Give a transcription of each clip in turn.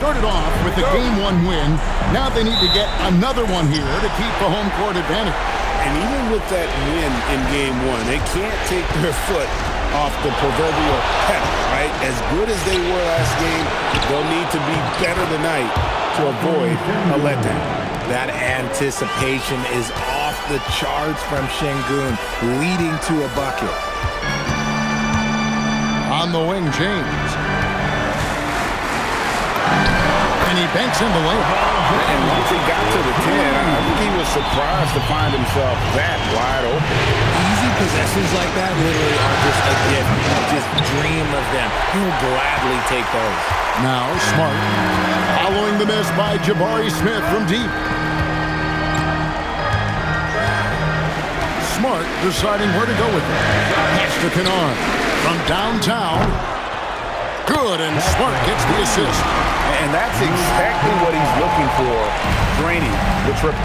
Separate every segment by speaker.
Speaker 1: Started off with the Game 1 win. Now they need to get another one here to keep the home court advantage.
Speaker 2: And even with that win in Game 1, they can't take their foot off the proverbial pedal, right? As good as they were last game, they'll need to be better tonight to avoid a letdown.
Speaker 3: That anticipation is off the charts from Şengün, leading to a bucket.
Speaker 1: On the wing, James. And he banks in the layup.
Speaker 2: And once he got to the 10, I think he was surprised to find himself that wide open.
Speaker 3: Easy possessions like that literally are just a gift. Just dream of them. He'll gladly take those.
Speaker 1: Now Smart following the miss by Jabari Smith from deep. Smart deciding where to go with it. Pass to Kennard from downtown. Good, and Smart gets the assist.
Speaker 2: And that's exactly what he's looking for, draining the triple.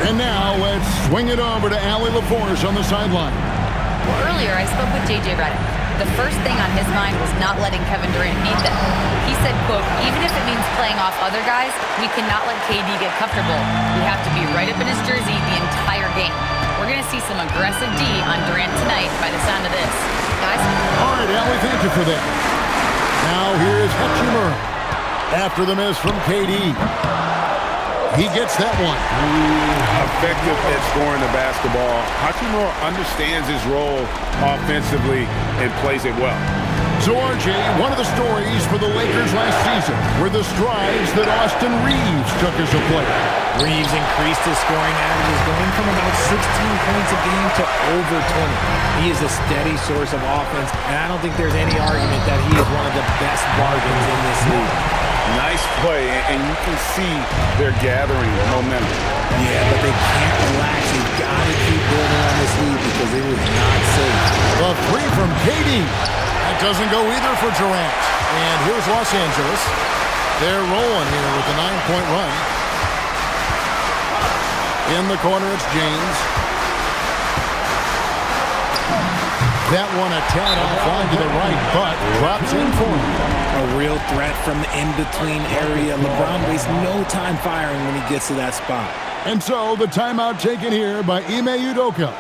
Speaker 1: And now let's swing it over to Allie LaForce on the sideline.
Speaker 4: Well, earlier I spoke with J.J. Redick. The first thing on his mind was not letting Kevin Durant beat them. He said, quote, even if it means playing off other guys, we cannot let KD get comfortable. We have to be right up in his jersey the entire game. We're going to see some aggressive D on Durant tonight by the sound of this. Guys?
Speaker 1: All right, Allie, thank you for that. Now here's Hachimura. After the miss from KD. He gets that one.
Speaker 2: Effective at scoring the basketball. Hachimura understands his role offensively and plays it well.
Speaker 1: So, RJ, one of the stories for the Lakers last season were the strides that Austin Reeves took as a player.
Speaker 3: Reeves increased his scoring averages, going from about 16 points a game to over 20. He is a steady source of offense, and I don't think there's any argument that he is one of the best bargains in this league.
Speaker 2: Nice play, and you can see they're gathering momentum.
Speaker 3: Yeah, but they can't relax. They've got to keep building on this lead because it is not safe.
Speaker 1: The three from KD. That doesn't go either for Durant. And here's Los Angeles. They're rolling here with a 9-point run. In the corner, it's James. That one a tad offline to the right, but drops in for him.
Speaker 3: A real threat from the in-between area. LeBron wastes no time firing when he gets to that spot.
Speaker 1: And so the timeout taken here by Ime Udoka.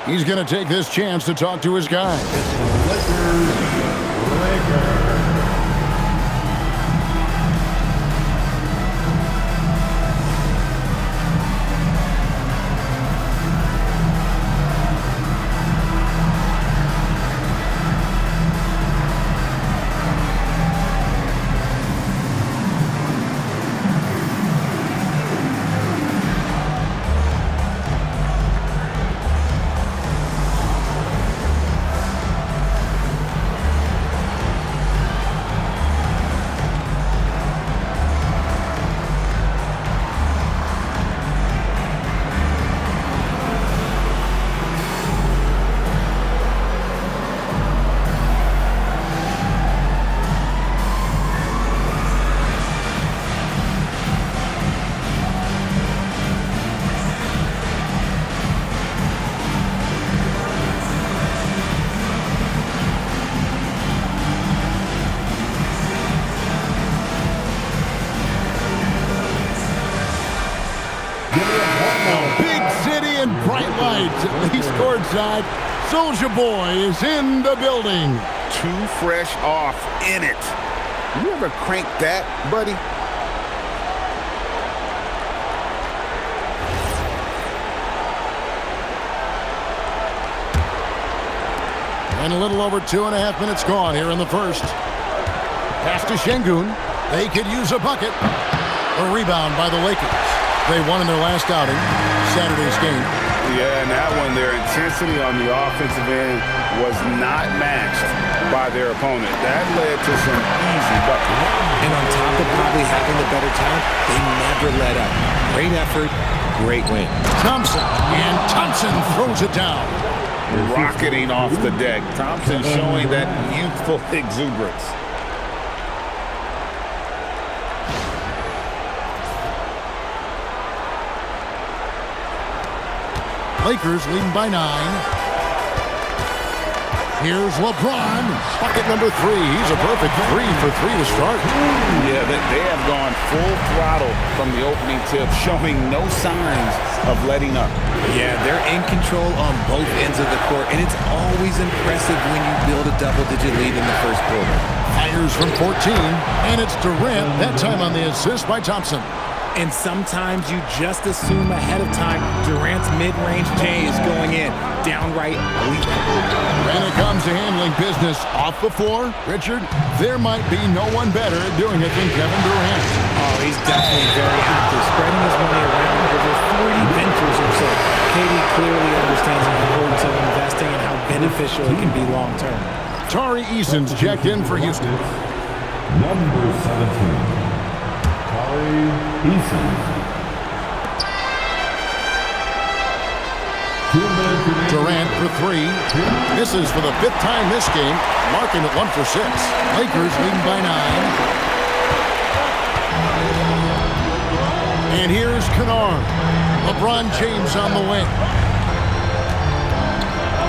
Speaker 1: He's going to take this chance to talk to his guys. Lakers. At least courtside, Soulja Boy is in the building.
Speaker 2: Too fresh off in it. You ever crank that, buddy?
Speaker 1: And a little over 2.5 minutes gone here in the first. Pass to Şengün. They could use a bucket. A rebound by the Lakers. They won in their last outing, Saturday's game.
Speaker 2: Yeah, and that one, their intensity on the offensive end was not matched by their opponent. That led to some easy buckets.
Speaker 3: And on top of probably having the better talent, they never let up. Great effort, great win.
Speaker 1: Thompson, and Thompson throws it down.
Speaker 2: Rocketing off the deck. Thompson showing that youthful exuberance.
Speaker 1: Lakers leading by 9. Here's LeBron. Bucket number 3. He's a perfect 3 for 3 to start.
Speaker 2: Yeah, they have gone full throttle from the opening tip, showing no signs of letting up.
Speaker 3: Yeah, they're in control on both ends of the court, and it's always impressive when you build a double-digit lead in the first quarter.
Speaker 1: Fires from 14, and it's Durant, that time on the assist by Thompson.
Speaker 3: And sometimes you just assume ahead of time Durant's mid-range J is going in. Downright elite.
Speaker 1: When it comes to handling business off the floor, Richard, there might be no one better at doing it than Kevin Durant.
Speaker 3: Oh, he's definitely very active, spreading his money around over 40 ventures or so. KD clearly understands the importance of investing and how beneficial it can be long-term.
Speaker 1: Tari Eason's checked in for Houston.
Speaker 5: Number 17.
Speaker 1: Durant for 3. Misses for the 5th time this game, marking it 1 for 6. Lakers leading by 9. And here's Kennard. LeBron James on the wing.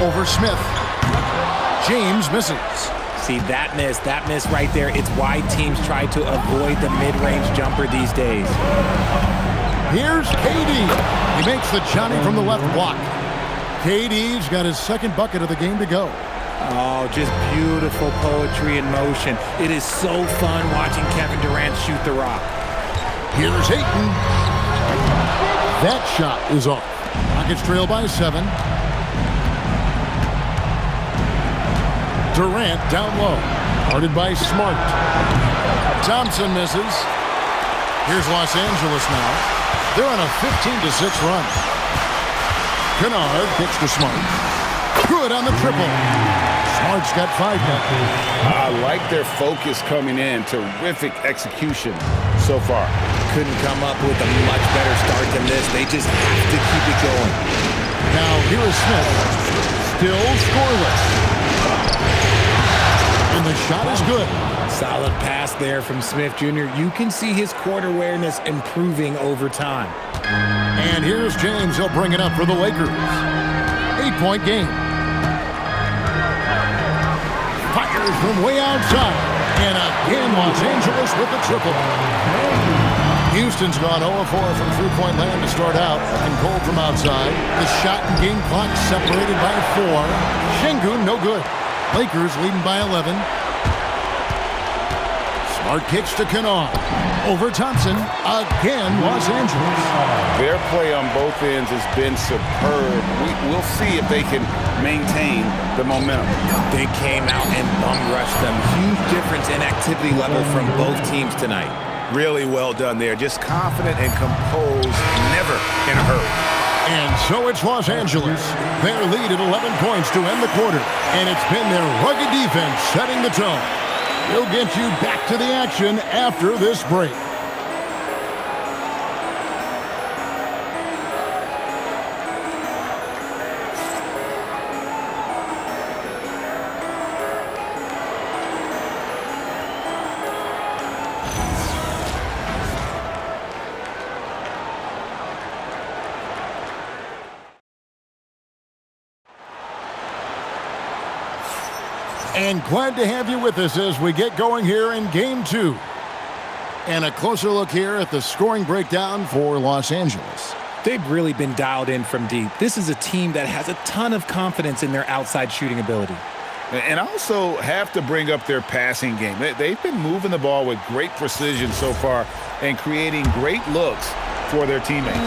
Speaker 1: Over Smith. James misses.
Speaker 3: See, that miss right there, it's why teams try to avoid the mid-range jumper these days.
Speaker 1: Here's KD. He makes the Johnny from the left block. KD's got his 2nd bucket of the game to go.
Speaker 3: Oh, just beautiful poetry in motion. It is so fun watching Kevin Durant shoot the rock.
Speaker 1: Here's Ayton. That shot is off. Rockets trail by 7. Durant down low. Guarded by Smart. Thompson misses. Here's Los Angeles now. They're on a 15-6 run. Kennard kicks to Smart. Good on the triple. Smart's got 5 now.
Speaker 2: I like their focus coming in. Terrific execution so far.
Speaker 3: Couldn't come up with a much better start than this. They just have to keep it going.
Speaker 1: Now here is Smith. Still scoreless. And the shot is good.
Speaker 3: Solid pass there from Smith Jr. You can see his court awareness improving over time.
Speaker 1: And here's James. He'll bring it up for the Lakers. 8-point game. Fires from way outside. And again, Los Angeles with the triple. Houston's gone 0-4 from three-point land to start out. Looking cold from outside. The shot and game clock separated by 4. Şengün, no good. Lakers leading by 11. Smart kicks to Kennard. Over Thompson. Again, Los Angeles.
Speaker 2: Their play on both ends has been superb. We'll see if they can maintain the momentum.
Speaker 3: They came out and bum rushed them. Huge difference in activity level from both teams tonight.
Speaker 2: Really well done there. Just confident and composed, never in a hurry.
Speaker 1: And so it's Los Angeles. Their lead at 11 points to end the quarter. And it's been their rugged defense setting the tone. We'll get you back to the action after this break. And glad to have you with us as we get going here in Game 2. And a closer look here at the scoring breakdown for Los Angeles.
Speaker 3: They've really been dialed in from deep. This is a team that has a ton of confidence in their outside shooting ability.
Speaker 2: And also have to bring up their passing game. They've been moving the ball with great precision so far and creating great looks for their teammates.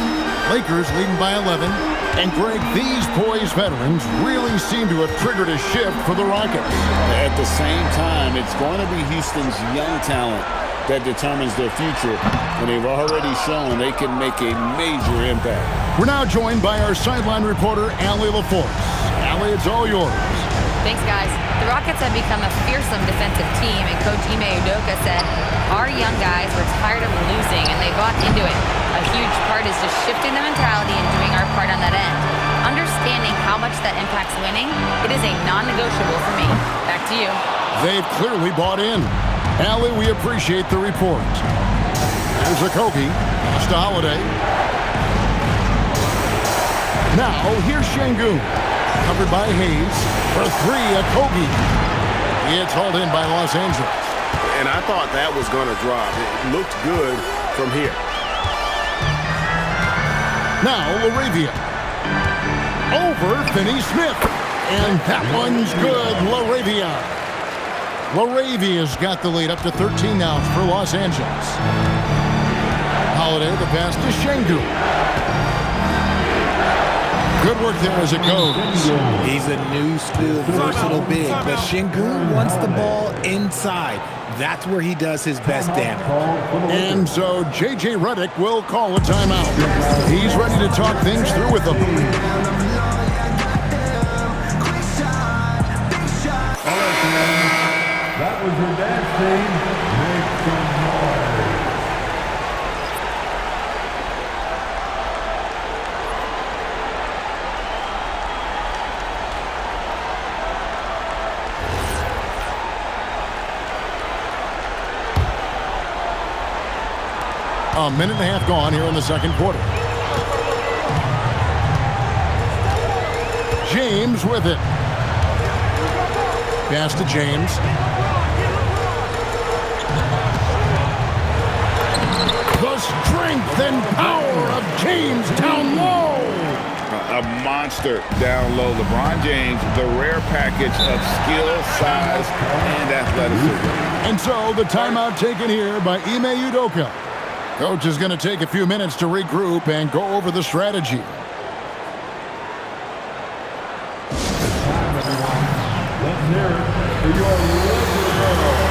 Speaker 1: Lakers leading by 11. And Greg, these poised veterans really seem to have triggered a shift for the Rockets.
Speaker 2: At the same time, it's going to be Houston's young talent that determines their future, and they've already shown they can make a major impact.
Speaker 1: We're now joined by our sideline reporter, Allie LaForce. Allie, it's all yours.
Speaker 4: Thanks, guys. The Rockets have become a fearsome defensive team, and Coach Ime Udoka said, our young guys were tired of losing, and they bought into it. A huge part is just shifting the mentality and doing our part on that end. Understanding how much that impacts winning, it is a non-negotiable for me. Back to you.
Speaker 1: They've clearly bought in. Allie, we appreciate the report. There's Okogie. Lost to Holiday. Now, here's Şengün. Covered by Hayes. For three, Okogie. It's hauled in by Los Angeles.
Speaker 2: And I thought that was going to drop. It looked good from here.
Speaker 1: Now LaRavia. Over Finney-Smith. And that one's good, LaRavia. LaRavia's got the lead up to 13 now for Los Angeles. Holiday, the pass to Şengün. Good work there as it goes.
Speaker 3: He's a new school, versatile big, but Şengün wants the ball inside. That's where he does his best damage.
Speaker 1: And so J.J. Redick will call a timeout. He's ready to talk things through with them.
Speaker 5: That was your dance team. Make some noise.
Speaker 1: A minute and a half gone here in the second quarter. James with it. Pass to James. The strength and power of James down low.
Speaker 2: A monster down low. LeBron James, the rare package of skill, size, and athleticism.
Speaker 1: And so the timeout taken here by Ime Udoka. Coach is going to take a few minutes to regroup and go over the strategy.
Speaker 5: Let's hear it for your Liberals.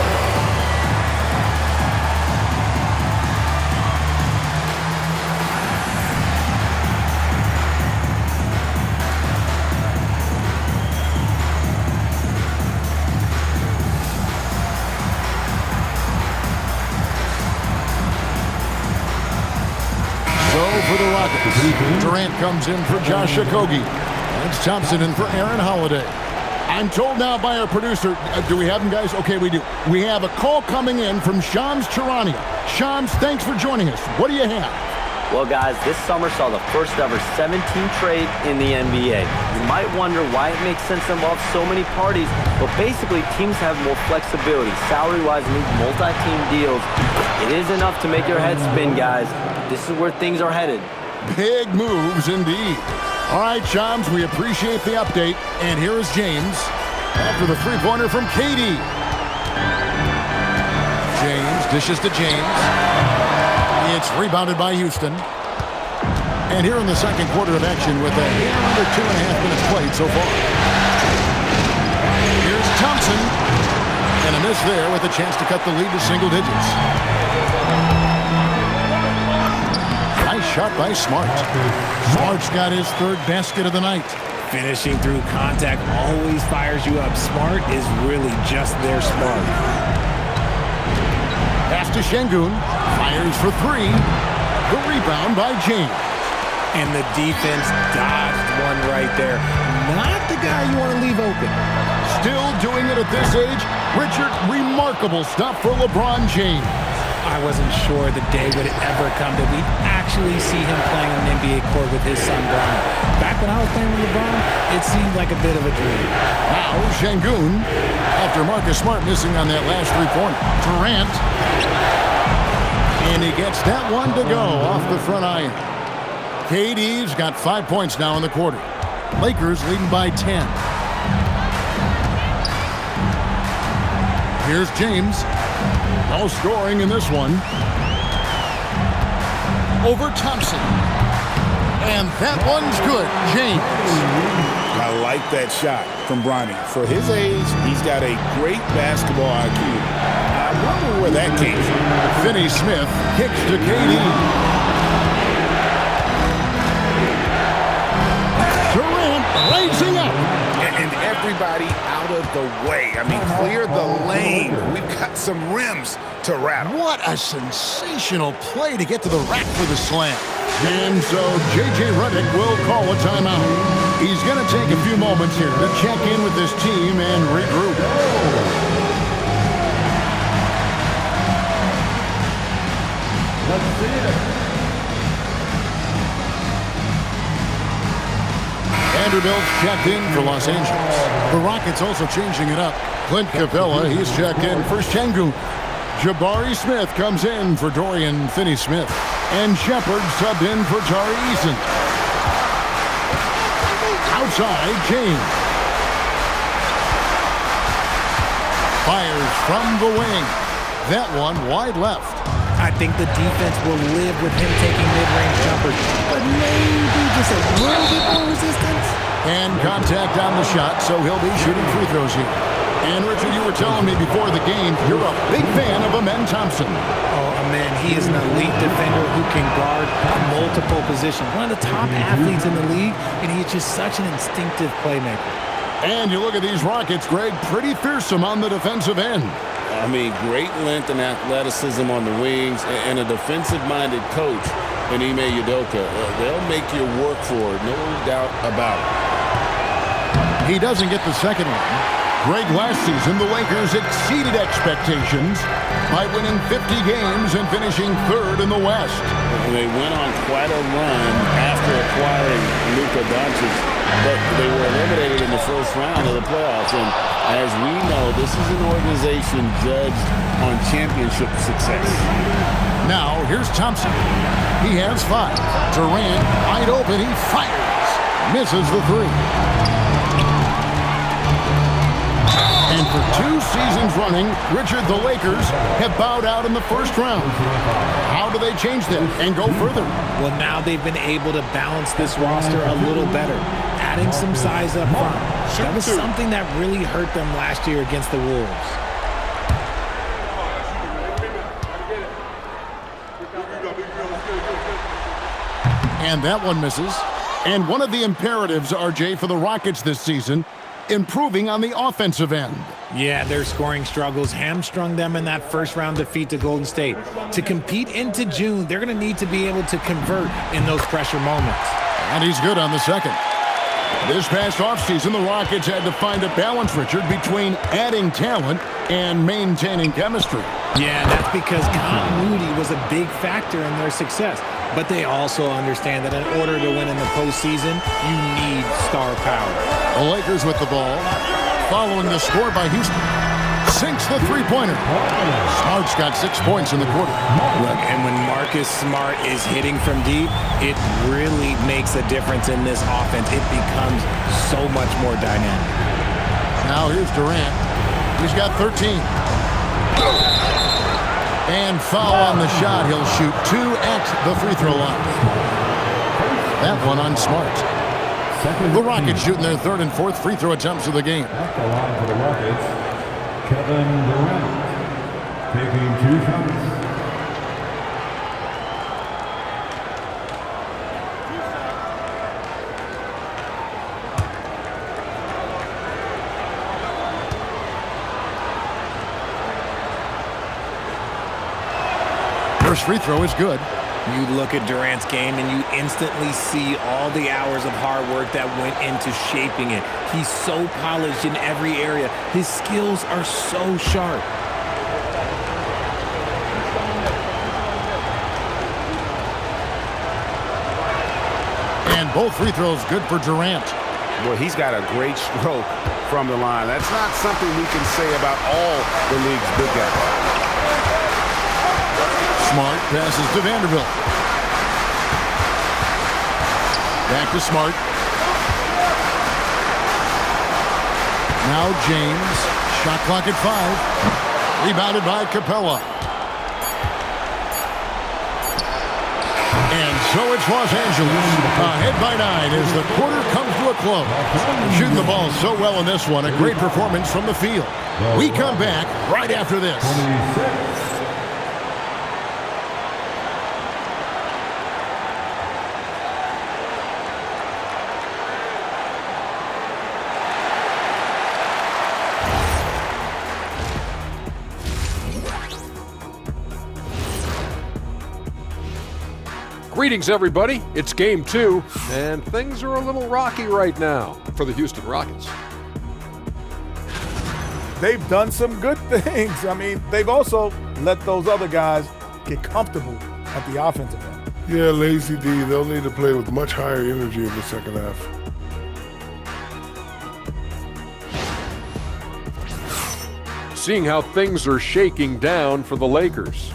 Speaker 1: For the Rockets, Durant comes in for Josh Okogie. It's Thompson in for Aaron Holiday. I'm told now by our producer, do we have him, guys? Okay, we do. We have a call coming in from Shams Charania. Shams, thanks for joining us. What do you have?
Speaker 6: Well, guys, this summer saw the first ever 7-team trade in the NBA. You might wonder why it makes sense to involve so many parties, but basically teams have more flexibility, salary-wise, and need multi-team deals. It is enough to make your head spin, guys. This is where things are headed.
Speaker 1: Big moves indeed. All right, Shams, we appreciate the update. And here is James after the three-pointer from KD. James dishes to James. It's rebounded by Houston. And here in the second quarter of action with under 2.5 minutes played so far. Here's Thompson. And a miss there with a chance to cut the lead to single digits. Nice shot by Smart. Smart's got his third basket of the night.
Speaker 3: Finishing through contact always fires you up. Smart is really just their Smart.
Speaker 1: Pass to Şengün. Fires for three. The rebound by James.
Speaker 3: And the defense dodged one right there. Not the guy you want to leave open.
Speaker 1: Still doing it at this age. Richard, remarkable stuff for LeBron James.
Speaker 3: I wasn't sure the day would ever come that we'd actually see him playing on an NBA court with his son Brian. Back when I was playing with LeBron, it seemed like a bit of a dream.
Speaker 1: Now Şengün, after Marcus Smart missing on that last three-pointer. Durant. And he gets that one to go off the front iron. KD's got 5 points now in the quarter. Lakers leading by 10. Here's James. No scoring in this one. Over Thompson. And that one's good. James.
Speaker 2: I like that shot from Bronny. For his age, he's got a great basketball IQ. I wonder where that came from.
Speaker 1: Finney-Smith kicks to KD. Durant raising up.
Speaker 2: And everybody out of the way. I mean, clear the lane. We've got some rims to rattle.
Speaker 1: What a sensational play to get to the rack for the slam. And so J.J. Redick will call a timeout. He's going to take a few moments here to check in with his team and regroup.
Speaker 5: Let's see it.
Speaker 1: Vanderbilt checked in for Los Angeles. The Rockets also changing it up. Clint Capella, he's checked in for Şengün. Jabari Smith comes in for Dorian Finney-Smith. And Shepard subbed in for Tari Eason. Outside, James. Fires from the wing. That one wide left.
Speaker 3: I think the defense will live with him taking mid-range jumpers, but maybe just a little bit more resistance.
Speaker 1: And contact on the shot, so he'll be shooting free throws here. And Richard, you were telling me before the game, you're a big fan of Amen Thompson.
Speaker 3: Oh, man, he is an elite defender who can guard multiple positions. One of the top athletes in the league, and he's just such an instinctive playmaker.
Speaker 1: And you look at these Rockets, Greg, pretty fearsome on the defensive end.
Speaker 2: I mean, great length and athleticism on the wings, and a defensive-minded coach in Ime Udoka. They'll make you work for it, no doubt about it.
Speaker 1: He doesn't get the second one. Greg, last season, the Lakers exceeded expectations by winning 50 games and finishing third in the West.
Speaker 2: And they went on quite a run after acquiring Luka Doncic, but they were eliminated in the first round of the playoffs. And as we know, this is an organization judged on championship success.
Speaker 1: Now, here's Thompson. He has 5. Durant, wide open, he fires. Misses the 3. And for 2 seasons running, Richard, the Lakers have bowed out in the first round. How do they change that and go further?
Speaker 3: Well, now they've been able to balance this roster a little better, adding some size up front. That was something that really hurt them last year against the Wolves.
Speaker 1: And that one misses. And one of the imperatives, RJ, for the Rockets this season, improving on the offensive end.
Speaker 3: Yeah, their scoring struggles hamstrung them in that first round defeat to Golden State. To compete into June, they're going to need to be able to convert in those pressure moments.
Speaker 1: And he's good on the second. This past offseason, the Rockets had to find a balance, Richard, between adding talent and maintaining chemistry.
Speaker 3: Yeah, that's because continuity was a big factor in their success. But they also understand that in order to win in the postseason, you need star power.
Speaker 1: The Lakers with the ball, following the score by Houston. Sinks the three-pointer. Smart's got 6 points in the quarter.
Speaker 3: Look, and when Marcus Smart is hitting from deep, it really makes a difference in this offense. It becomes so much more dynamic.
Speaker 1: Now here's Durant. He's got 13. And foul on the shot. He'll shoot 2 at the free throw line. That one on Smart. The Rockets shooting their 3rd and 4th free throw attempts of the game.
Speaker 5: At the line for the Rockets, Kevin Durant, taking 2 shots.
Speaker 1: First free throw is good.
Speaker 3: You look at Durant's game and you instantly see all the hours of hard work that went into shaping it. He's so polished in every area. His skills are so sharp.
Speaker 1: And both free throws good for Durant.
Speaker 2: Boy, he's got a great stroke from the line. That's not something we can say about all the league's big guys.
Speaker 1: Smart passes to Vanderbilt. Back to Smart. Now James. Shot clock at 5. Rebounded by Capella. And so it's Los Angeles. Ahead by 9 as the quarter comes to a close. Shooting the ball so well in this one. A great performance from the field. We come back right after this.
Speaker 5: 26.
Speaker 7: Greetings, everybody. It's Game 2, and things are a little rocky right now for the Houston Rockets.
Speaker 8: They've done some good things. I mean, they've also let those other guys get comfortable at the offensive end.
Speaker 9: Yeah, Lazy D, they'll need to play with much higher energy in the second half.
Speaker 7: seeing how things are shaking down for the Lakers.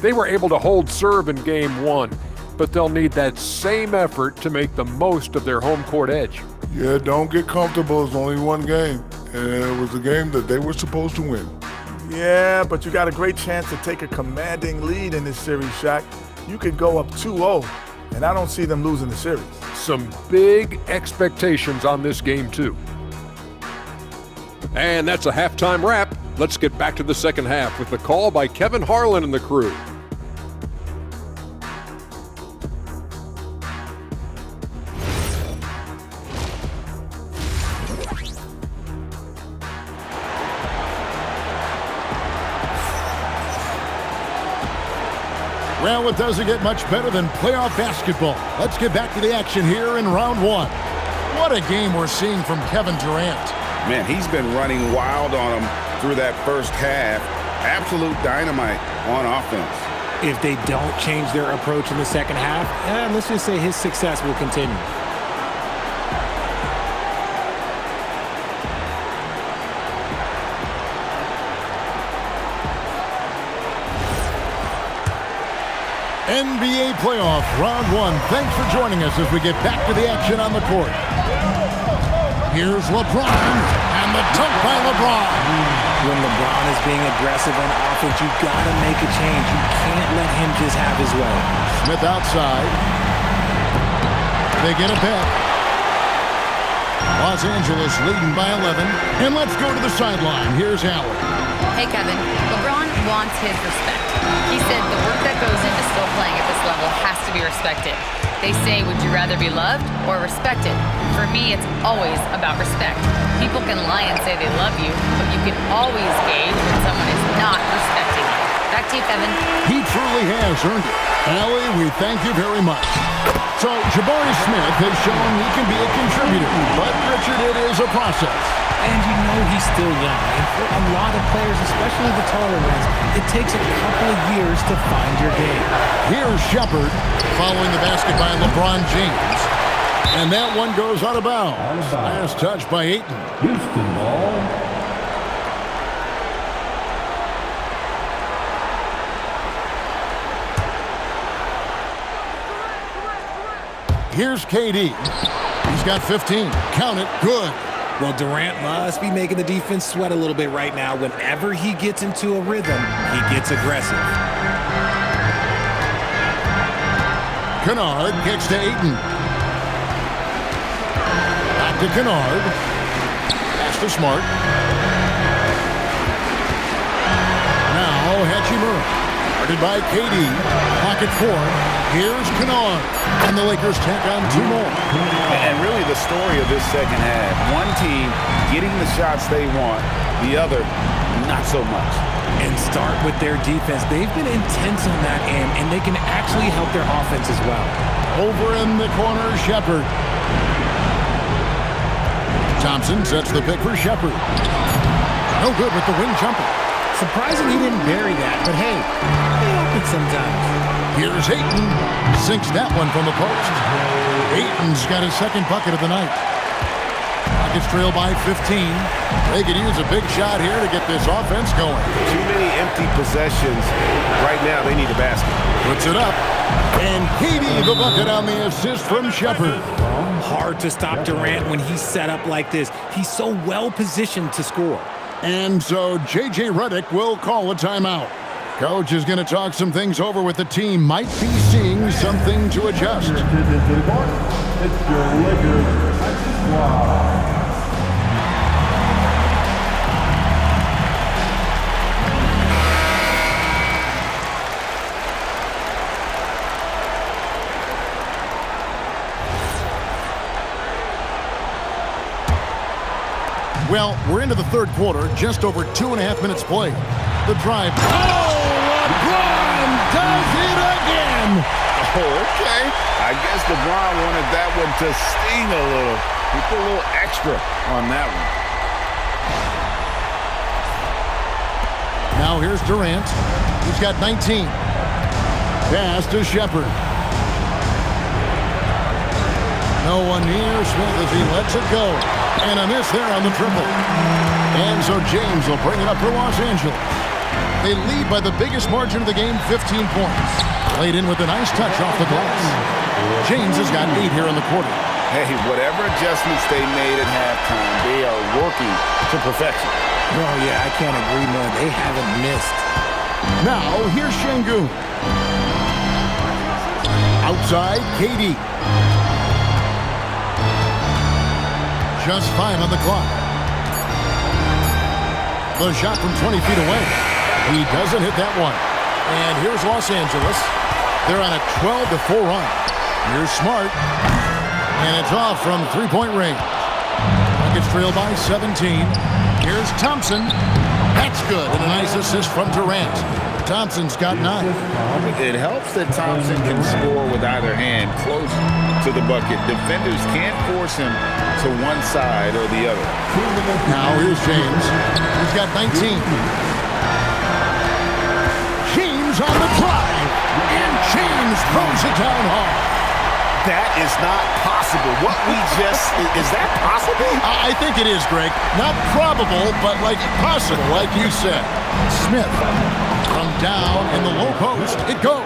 Speaker 7: They were able to hold serve in Game 1, but they'll need that same effort to make the most of their home court edge.
Speaker 9: Yeah, don't get comfortable. It's only one game, and it was a game that they were supposed to win.
Speaker 8: Yeah, but you got a great chance to take a commanding lead in this series, Shaq. You could go up 2-0, and I don't see them losing the series.
Speaker 7: Some big expectations on this game, too. And that's a halftime wrap. Let's get back to the second half with the call by Kevin Harlan and the crew.
Speaker 1: Well, it doesn't get much better than playoff basketball. Let's get back to the action here in round one. What a game we're seeing from Kevin Durant.
Speaker 2: Man, he's been running wild on him through that first half. Absolute dynamite on offense.
Speaker 3: If they don't change their approach in the second half, let's just say his success will continue.
Speaker 1: NBA playoff round one. Thanks for joining us as we get back to the action on the court. Here's LeBron, and the dunk by LeBron.
Speaker 3: When LeBron is being aggressive on offense, you've got to make a change. You can't let him just have his way.
Speaker 1: Smith outside. They get a bet. Los Angeles leading by 11. And let's go to the sideline. Here's Allen.
Speaker 4: Hey, Kevin. LeBron wants his respect. He said the work that goes into still playing at this level has to be respected. They say, would you rather be loved or respected? For me, it's always about respect. People can lie and say they love you, but you can always gauge when someone is not respecting you. Back to you, Kevin.
Speaker 1: He truly has earned it. Allie, we thank you very much. So, Jabari Smith has shown he can be a contributor, but Richard, it is a process.
Speaker 3: And you know he's still young. And for a lot of players, especially the taller ones, it takes a couple of years to find your game.
Speaker 1: Here's Shepard following the basket by LeBron James. And that one goes out of bounds. Last touch by Ayton.
Speaker 5: Houston ball.
Speaker 1: Here's KD. He's got 15. Count it. Good.
Speaker 3: Well, Durant must be making the defense sweat a little bit right now. Whenever he gets into a rhythm, he gets aggressive.
Speaker 1: Kennard kicks to Ayton. Back to Kennard. Pass to Smart. Now Hachimura. Guarded by KD. Pocket four. Here's Kennard. And the Lakers tack on two more.
Speaker 2: And really the story of this second half. One team getting the shots they want. The other, not so much.
Speaker 3: And start with their defense. They've been intense on that end, and they can actually help their offense as well.
Speaker 1: Over in the corner, Shepard. Thompson sets the pick for Shepard. No good with the wing jumper.
Speaker 3: Surprising he didn't bury that, but hey, it happens sometimes.
Speaker 1: Here's Ayton. Sinks that one from the post. Ayton's got his second bucket of the night. Rockets trail by 15. They could use a big shot here to get this offense going.
Speaker 2: Too many empty possessions. Right now, they need a basket.
Speaker 1: Puts it up. And KD the bucket on the assist from Shepard.
Speaker 3: Hard to stop Durant when he's set up like this. He's so well positioned to score.
Speaker 1: And so J.J. Redick will call a timeout. Coach is going to talk some things over with the team. Might be seeing something to adjust.
Speaker 5: It's your Lakers squad.
Speaker 1: Well, we're into the third quarter, just over 2.5 minutes played. The drive. Oh, LeBron does it again!
Speaker 2: Oh, okay. I guess LeBron wanted that one to sting a little. He put a little extra on that one.
Speaker 1: Now here's Durant. He's got 19. Pass to Shepard. No one near Smith as he lets it go. And a miss there on the triple. And so James will bring it up for Los Angeles. They lead by the biggest margin of the game, 15 points. Played in with a nice touch off the glass. James has got 8 here in the quarter.
Speaker 2: Hey, whatever adjustments they made at halftime, they are working to perfection.
Speaker 3: Oh, yeah, I can't agree more. They haven't missed.
Speaker 1: Now, here's Şengün. Outside, KD. Just 5 on the clock. The shot from 20 feet away. He doesn't hit that one. And here's Los Angeles. They're on a 12-4 run. Here's Smart. And it's off from three-point range. Nuggets trail by 17. Here's Thompson. That's good. And a nice assist from Durant. Thompson's got 9.
Speaker 2: It helps that Thompson can score with either hand close to the bucket. Defenders can't force him to one side or the other.
Speaker 1: Now here's James. He's got 19. James on the drive. And James throws it down hard.
Speaker 2: That is not possible. What we just, is that possible?
Speaker 1: I think it is, Greg. Not probable, but like possible, like you said. Smith from down in the low post. It goes.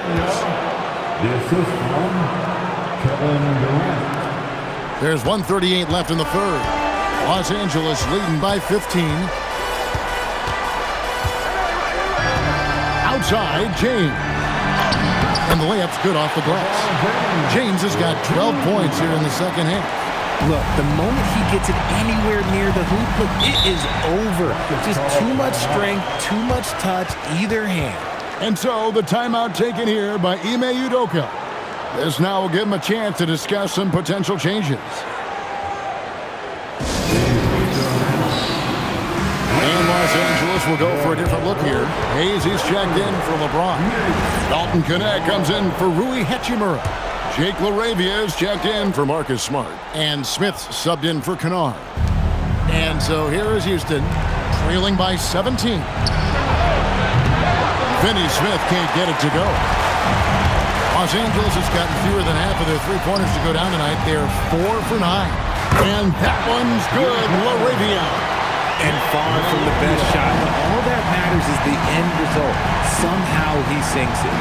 Speaker 5: The assist from Kevin Durant.
Speaker 1: There's 1:38 left in the third. Los Angeles leading by 15. Outside, James. And the layup's good off the glass. James has got 12 points here in the second half.
Speaker 3: Look, the moment he gets it anywhere near the hoop, look, it is over. Just too much strength, too much touch, either hand.
Speaker 1: And so the timeout taken here by Ime Udoka. This now will give him a chance to discuss some potential changes. And Los Angeles will go for a different look here. Hayes is checked in for LeBron. Dalton Knecht comes in for Rui Hachimura. Jake LaRavia is checked in for Marcus Smart. And Smith's subbed in for Kennard. And so here is Houston, trailing by 17. Finney Smith can't get it to go. Los Angeles has gotten fewer than half of their three-pointers to go down tonight. They're 4 for 9. And that one's good, LaRavia.
Speaker 3: And far from the best shot, but all that matters is the end result. Somehow he sinks it.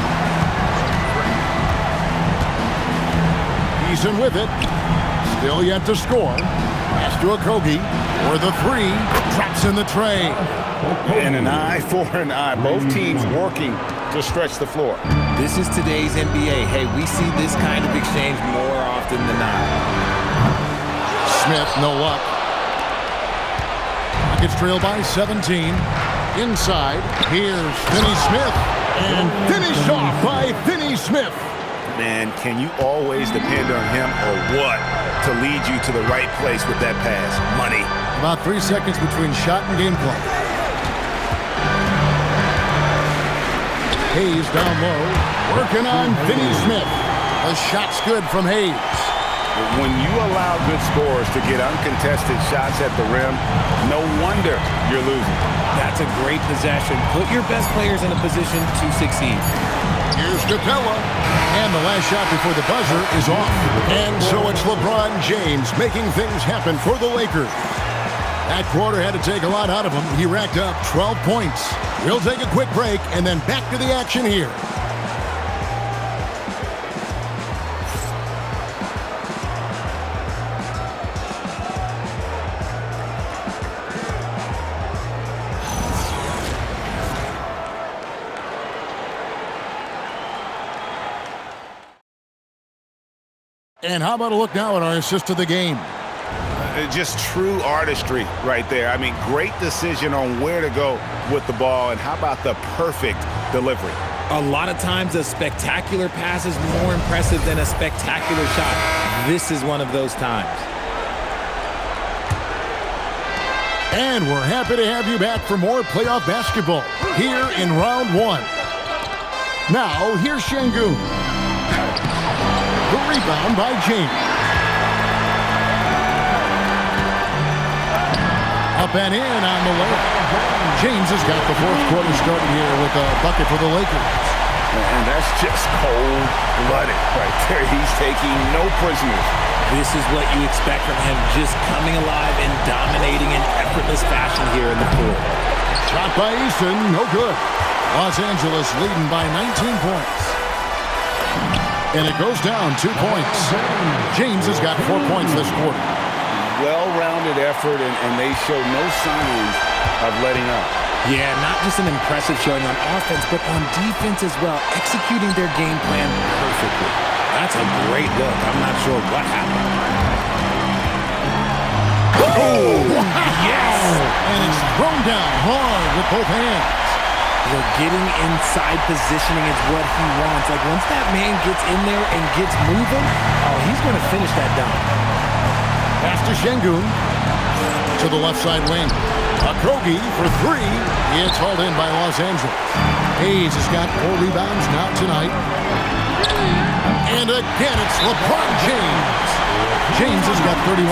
Speaker 1: Eason with it. Still yet to score. Pass to Okogie. For the 3. Drops in the tray.
Speaker 2: And an eye for an eye. Both teams working to stretch the floor.
Speaker 3: This is today's NBA. Hey, we see this kind of exchange more often than not.
Speaker 1: Smith, no luck. Nuggets trail by 17. Inside, here's Finney Smith. And finished off by Finney Smith.
Speaker 2: Man, can you always depend on him or what to lead you to the right place with that pass? Money.
Speaker 1: About 3 seconds between shot and game clock. Hayes down low, working on Finney Smith. The shot's good from Hayes.
Speaker 2: When you allow good scorers to get uncontested shots at the rim, no wonder you're losing.
Speaker 3: That's a great possession. Put your best players in a position to succeed.
Speaker 1: Here's Capella. And the last shot before the buzzer is off. And so it's LeBron James making things happen for the Lakers. That quarter had to take a lot out of him. He racked up 12 points. We'll take a quick break and then back to the action here. And how about a look now at our assist of the game?
Speaker 2: Just true artistry right there. I mean, great decision on where to go with the ball, and how about the perfect delivery?
Speaker 3: A lot of times a spectacular pass is more impressive than a spectacular shot. This is one of those times.
Speaker 1: And we're happy to have you back for more playoff basketball here in round 1. Now, here's Şengün. The rebound by James. Up and in on the layup. James has got the fourth quarter started here with a bucket for the Lakers.
Speaker 2: And that's just cold cold-blooded right there. He's taking no prisoners.
Speaker 3: This is what you expect from him, just coming alive and dominating in effortless fashion here in the fourth.
Speaker 1: Shot by Easton, no good. Los Angeles leading by 19 points. And it goes down 2 points. James has got 4 points this quarter.
Speaker 2: Well-rounded effort, and they show no signs of letting up.
Speaker 3: Yeah, not just an impressive showing on offense, but on defense as well, executing their game plan perfectly. That's a great look. I'm not sure what happened.
Speaker 1: Oh, yes! And it's thrown down hard with both hands.
Speaker 3: They're getting inside positioning is what he wants. Like, once that man gets in there and gets moving, oh, he's going to finish that dunk.
Speaker 1: Pass to Şengün. To the left side wing. Okogie for 3. It's hauled in by Los Angeles. Hayes has got 4 rebounds now tonight. And again, it's LeBron James. James has got 31.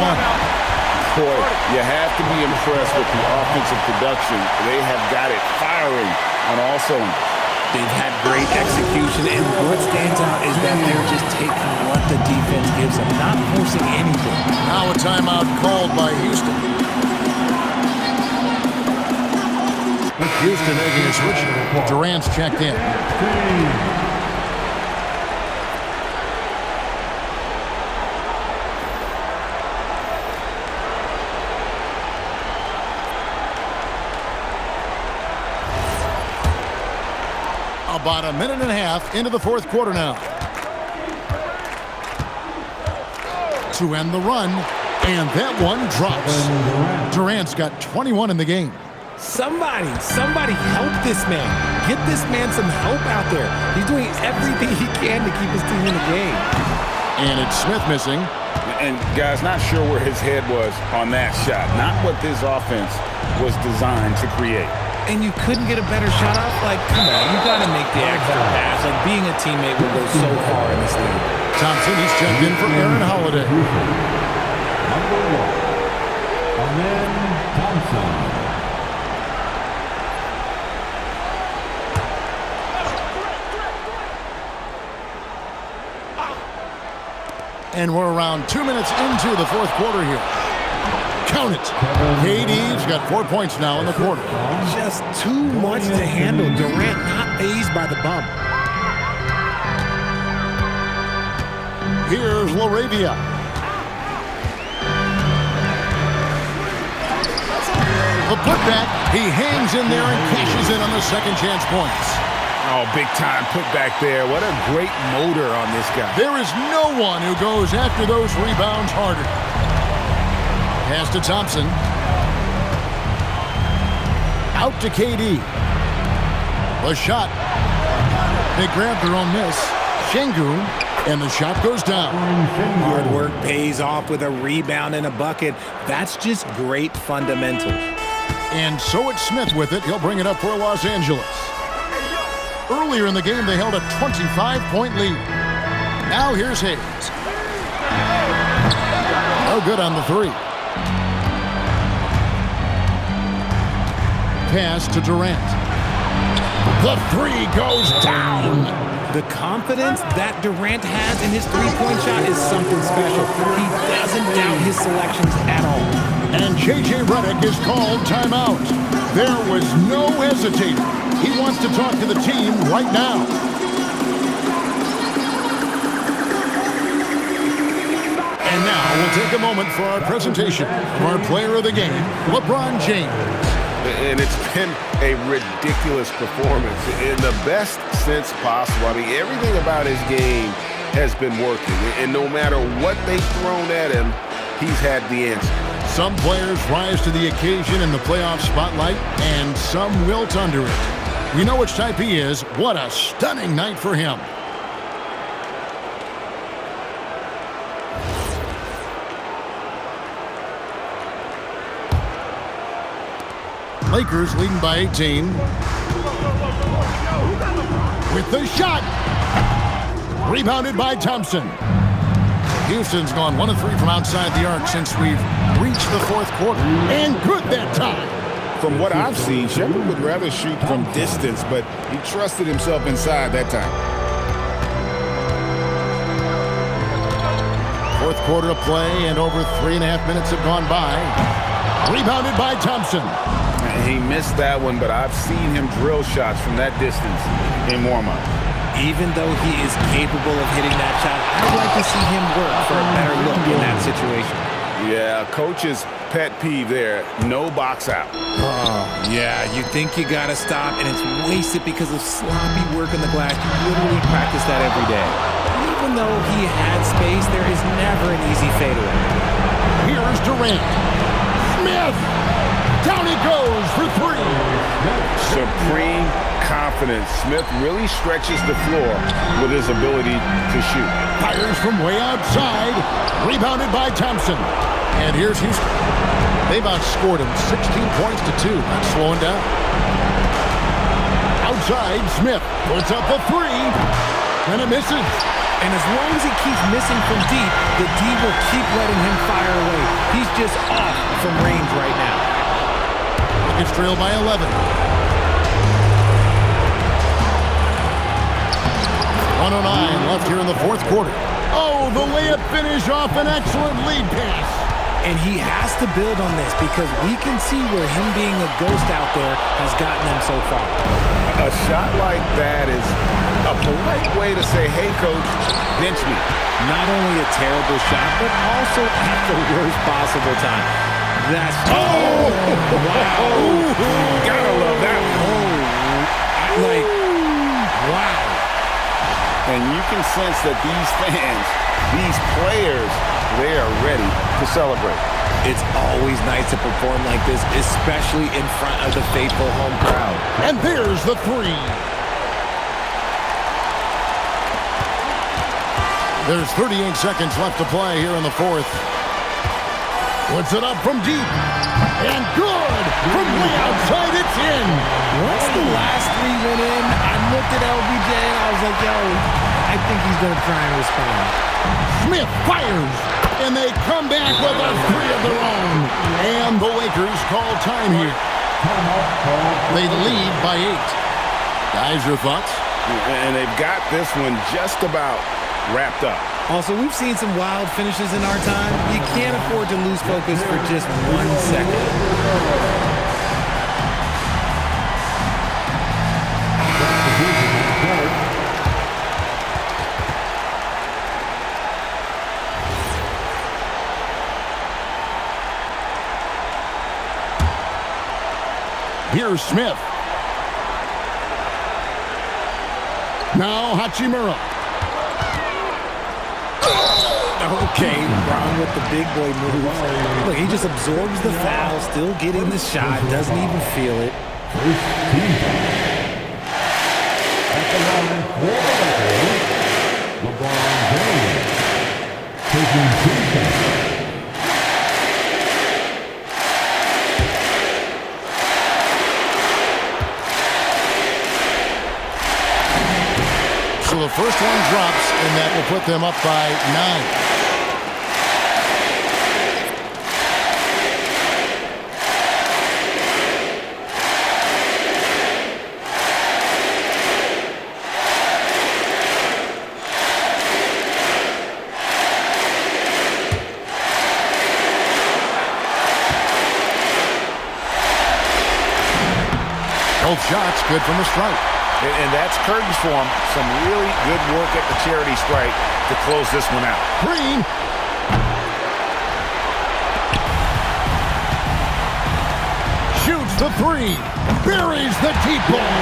Speaker 2: Boy, you have to be impressed with the offensive production. They have got it firing on all cylinders.
Speaker 3: They've had great execution, and what stands out is that they're just taking what the defense gives them, not forcing anything.
Speaker 1: Now a timeout called by Houston. Houston making a switch. Durant's checked in. About a minute and a half into the fourth quarter now. To end the run, and that one drops. Durant's got 21 in the game.
Speaker 3: Somebody help this man. Get this man some help out there. He's doing everything he can to keep his team in the game.
Speaker 1: And it's Smith missing.
Speaker 2: And, guys, not sure where his head was on that shot. Not what this offense was designed to create.
Speaker 3: And you couldn't get a better shot off? Like, come on, you got to make the extra pass. Like, being a teammate will go so far in this league.
Speaker 1: Thompson, he's checked in for Aaron Holiday.
Speaker 5: Number 1, Amen Thompson.
Speaker 1: And we're around 2 minutes into the fourth quarter here. Count it. KD's got 4 points now in the quarter.
Speaker 3: Just too much to handle. Durant not fazed by the bump.
Speaker 1: Here's LaRavia. The putback. He hangs in there and cashes in on the second chance points.
Speaker 2: Oh, big-time putback there. What a great motor on this guy.
Speaker 1: There is no one who goes after those rebounds harder. Pass to Thompson. Out to KD. The shot. They grabbed their own miss. Şengün, and the shot goes down.
Speaker 3: Hard work pays off with a rebound and a bucket. That's just great fundamentals.
Speaker 1: And so it's Smith with it. He'll bring it up for Los Angeles. Earlier in the game, they held a 25-point lead. Now here's Hayes. No good on the 3. Pass to Durant. The 3 goes down.
Speaker 3: The confidence that Durant has in his three-point shot is something special. He doesn't doubt his selections at all.
Speaker 1: And J.J. Redick is called timeout. There was no hesitating. He wants to talk to the team right now. And now we'll take a moment for our presentation of our player of the game, LeBron James.
Speaker 2: And it's been a ridiculous performance in the best sense possible. I mean, everything about his game has been working. And no matter what they've thrown at him, he's had the answer.
Speaker 1: Some players rise to the occasion in the playoff spotlight, and some wilt under it. We know which type he is. What a stunning night for him. Lakers leading by 18. With the shot. Rebounded by Thompson. Houston's gone 1 of 3 from outside the arc since we've reached the fourth quarter. And good that time.
Speaker 2: From what I've seen, Shepard would rather shoot from distance, but he trusted himself inside that time.
Speaker 1: quarter of play, and over 3.5 minutes have gone by. Rebounded by Thompson.
Speaker 2: He missed that one, but I've seen him drill shots from that distance in warm-up.
Speaker 3: Even though he is capable of hitting that shot, I'd like to see him work for a better look in that situation.
Speaker 2: Yeah, coach's pet peeve there, no box out.
Speaker 3: Oh, yeah, you think you got to stop, and it's wasted because of sloppy work on the glass. You literally practice that every day. Even though he had space, there is never an easy fadeaway.
Speaker 1: Here's Durant. Smith! Down he goes for three.
Speaker 2: Supreme confidence. Smith really stretches the floor with his ability to shoot.
Speaker 1: Fires from way outside. Rebounded by Thompson. And here's Houston. They've outscored him 16 points to 2. Not slowing down. Outside, Smith puts up the three. And it misses.
Speaker 3: And as long as he keeps missing from deep, the D will keep letting him fire away. He's just off from range right now.
Speaker 1: It's trailed by 11. 1:09 left here in the fourth quarter. Oh, the layup finish off an excellent lead pass.
Speaker 3: And he has to build on this because we can see where him being a ghost out there has gotten them so far.
Speaker 2: A shot like that is a polite way to say, hey, coach, bench me.
Speaker 3: Not only a terrible shot, but also at the worst possible time. That's... Oh! Wow.
Speaker 2: Gotta love that one.
Speaker 3: Wow.
Speaker 2: And you can sense that these fans, these players, they are ready to celebrate.
Speaker 3: It's always nice to perform like this, especially in front of the faithful home crowd.
Speaker 1: And there's the three. There's 38 seconds left to play here in the fourth. Puts it up from deep. And good! From way outside, it's in.
Speaker 3: Once the last three went in, I looked at LBJ and I was like, yo, I think he's going to try and respond.
Speaker 1: Smith fires, and they come back with a three of their own. And the Lakers call time here. They lead by 8. Guys, your thoughts?
Speaker 2: And they've got this one just about wrapped up.
Speaker 3: Also, we've seen some wild finishes in our time. You can't afford to lose focus for just 1 second.
Speaker 1: Here's Smith. Now Hachimura.
Speaker 3: Okay, Brown with the big boy move. Look, he just absorbs the foul, still getting the shot, doesn't even feel it.
Speaker 5: At the line for the Lakers, LeBron James taking 2 shots.
Speaker 1: So the first one drops, and that will put them up by 9. Both shots good from the strike.
Speaker 2: And that's curtains for him. Some really good work at the charity strike to close this one out.
Speaker 1: Green. Shoots the three. Buries the deep ball.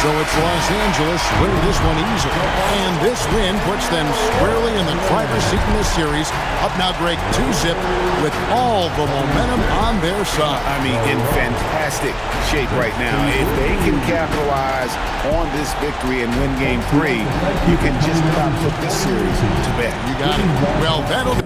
Speaker 1: So it's Los Angeles winning this one easily. And this win puts them squarely in the driver's seat in this series. Up now, Greg, 2-0 with all the momentum on their side.
Speaker 2: I mean, in fantastic shape right now. If they can capitalize on this victory and win Game 3, you can just about put this series to bed.
Speaker 1: You got it. Well, that'll